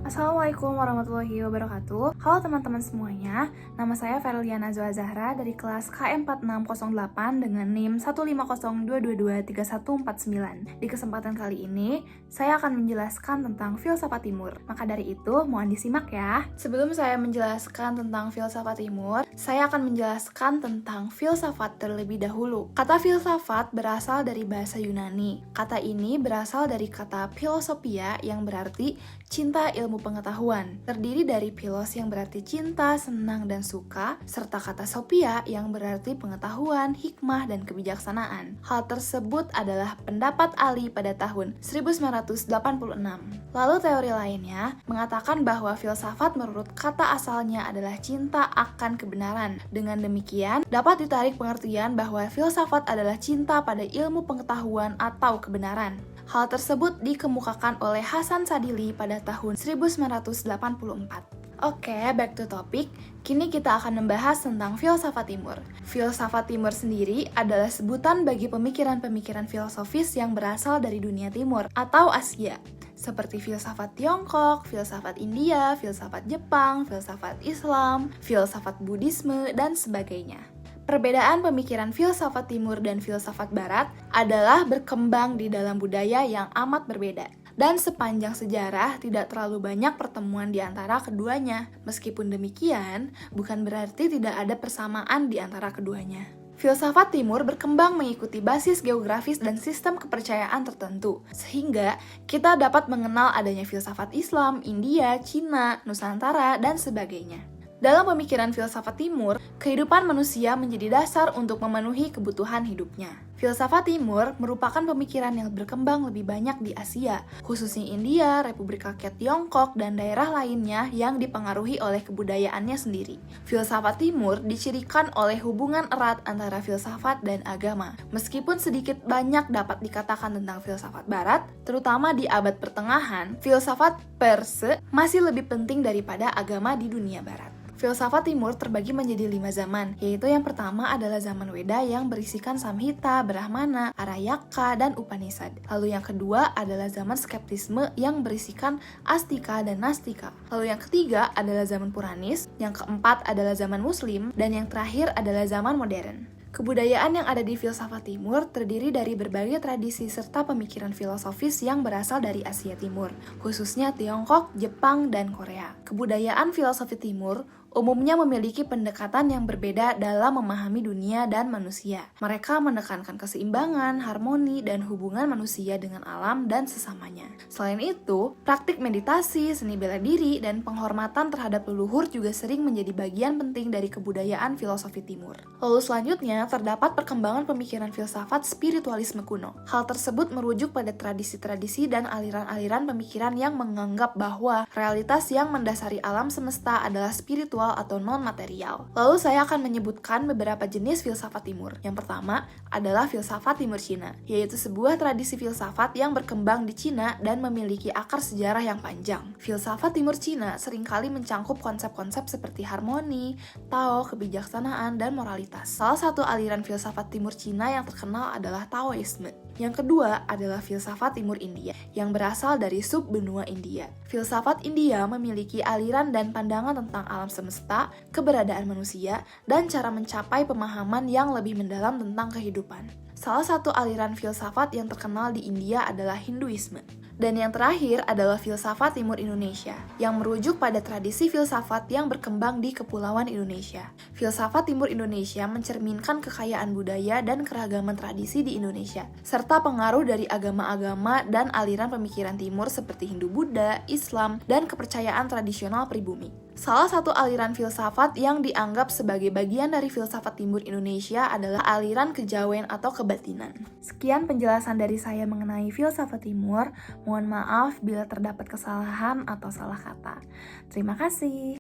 Assalamualaikum warahmatullahi wabarakatuh. Halo teman-teman semuanya, nama saya Ferliana Zoa Zahra dari kelas KM4608 dengan NIM 15022234149. Di kesempatan kali ini, saya akan menjelaskan tentang filsafat timur. Maka dari itu, mohon disimak ya. Sebelum saya menjelaskan tentang filsafat timur, saya akan menjelaskan tentang filsafat terlebih dahulu. Kata filsafat berasal dari bahasa Yunani. Kata ini berasal dari kata philosophia yang berarti cinta ilmu pengetahuan, terdiri dari philos yang berarti cinta, senang, dan suka, serta kata sophia yang berarti pengetahuan, hikmah, dan kebijaksanaan. Hal tersebut adalah pendapat Ali pada tahun 1986. Lalu teori lainnya mengatakan bahwa filsafat menurut kata asalnya adalah cinta akan kebenaran. Dengan demikian, dapat ditarik pengertian bahwa filsafat adalah cinta pada ilmu pengetahuan atau kebenaran. Hal tersebut dikemukakan oleh Hasan Sadili pada tahun 1984. Oke, back to topic. Kini kita akan membahas tentang filsafat timur. Filsafat timur sendiri adalah sebutan bagi pemikiran-pemikiran filosofis yang berasal dari dunia timur atau Asia, seperti filsafat Tiongkok, filsafat India, filsafat Jepang, filsafat Islam, filsafat Buddhisme, dan sebagainya. Perbedaan pemikiran filsafat timur dan filsafat barat adalah berkembang di dalam budaya yang amat berbeda. Dan sepanjang sejarah tidak terlalu banyak pertemuan di antara keduanya. Meskipun demikian, bukan berarti tidak ada persamaan di antara keduanya. Filsafat timur berkembang mengikuti basis geografis dan sistem kepercayaan tertentu, sehingga kita dapat mengenal adanya filsafat Islam, India, Cina, Nusantara, dan sebagainya. Dalam pemikiran filsafat timur, kehidupan manusia menjadi dasar untuk memenuhi kebutuhan hidupnya. Filsafat timur merupakan pemikiran yang berkembang lebih banyak di Asia, khususnya India, Republik Rakyat Tiongkok, dan daerah lainnya yang dipengaruhi oleh kebudayaannya sendiri. Filsafat timur dicirikan oleh hubungan erat antara filsafat dan agama. Meskipun sedikit banyak dapat dikatakan tentang filsafat barat, terutama di abad pertengahan, filsafat Perse masih lebih penting daripada agama di dunia barat. Filsafat timur terbagi menjadi 5 zaman, yaitu yang pertama adalah zaman Weda yang berisikan Samhita, Brahmana, Arayaka, dan Upanishad. Lalu yang kedua adalah zaman skeptisme yang berisikan Astika dan Nastika. Lalu yang ketiga adalah zaman Puranis, yang keempat adalah zaman Muslim, dan yang terakhir adalah zaman modern. Kebudayaan yang ada di filsafat timur terdiri dari berbagai tradisi serta pemikiran filosofis yang berasal dari Asia Timur, khususnya Tiongkok, Jepang, dan Korea. Kebudayaan filosofi timur umumnya memiliki pendekatan yang berbeda dalam memahami dunia dan manusia. Mereka menekankan keseimbangan, harmoni, dan hubungan manusia dengan alam dan sesamanya. Selain itu, praktik meditasi, seni bela diri, dan penghormatan terhadap leluhur juga sering menjadi bagian penting dari kebudayaan filosofi timur. Lalu selanjutnya, terdapat perkembangan pemikiran filsafat spiritualisme kuno. Hal tersebut merujuk pada tradisi-tradisi dan aliran-aliran pemikiran yang menganggap bahwa realitas yang mendasari alam semesta adalah spiritual atau non-material. Lalu saya akan menyebutkan beberapa jenis filsafat timur. Yang pertama adalah filsafat timur Cina, yaitu sebuah tradisi filsafat yang berkembang di Cina dan memiliki akar sejarah yang panjang. Filsafat timur Cina seringkali mencangkup konsep-konsep seperti harmoni, Tao, kebijaksanaan, dan moralitas. Salah satu aliran filsafat timur Cina yang terkenal adalah Taoisme. Yang kedua adalah filsafat timur India, yang berasal dari sub-benua India. Filsafat India memiliki aliran dan pandangan tentang alam semesta, keberadaan manusia, dan cara mencapai pemahaman yang lebih mendalam tentang kehidupan. Salah satu aliran filsafat yang terkenal di India adalah Hinduisme. Dan yang terakhir adalah filsafat timur Indonesia, yang merujuk pada tradisi filsafat yang berkembang di Kepulauan Indonesia. Filsafat timur Indonesia mencerminkan kekayaan budaya dan keragaman tradisi di Indonesia, serta pengaruh dari agama-agama dan aliran pemikiran timur seperti Hindu-Buddha, Islam, dan kepercayaan tradisional pribumi. Salah satu aliran filsafat yang dianggap sebagai bagian dari filsafat timur Indonesia adalah aliran kejawen atau kebatinan. Sekian penjelasan dari saya mengenai filsafat timur. Mohon maaf bila terdapat kesalahan atau salah kata. Terima kasih.